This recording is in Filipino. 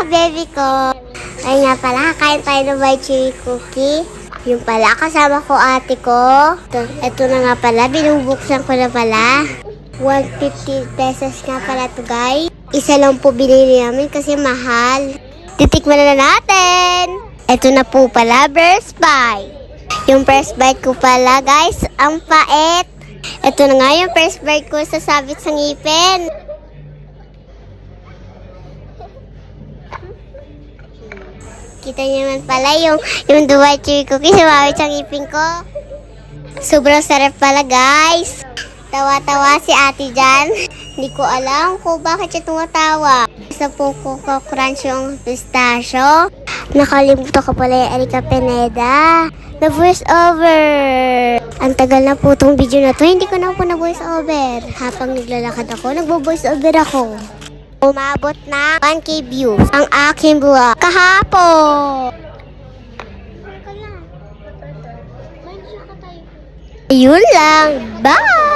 baby ko. Ay nga pala, kain tayo ng white cherry cookie. Yung pala, kasama ko ate ko. Ito na nga pala, binubuksan ko na pala. 150 pesos nga pala to guys. Isa lang po binili namin kasi mahal. Titikman na natin. Ito na po pala, first bite. Yung first bite ko pala guys, ang pait. Ito na nga yung first bite ko sa sabit sa ngipin. Kita niyo naman pala yung white cherry cookie sa mawit sa ngipin ko. Sobrang sarap pala guys. Tawa-tawa si ate dyan. Hindi ko alam kung bakit siya tumatawa. Sa po ko crunch yung pistachio. Nakalimutan ko pala yung Erika Pineda. Na voice over. Ang tagal na po itong video na to. Hindi ko na po na voice over. Habang naglalakad ako, nagbo-voice over ako. Umabot na 1K views ang aking vlog kahapon. Ayun lang. Bye!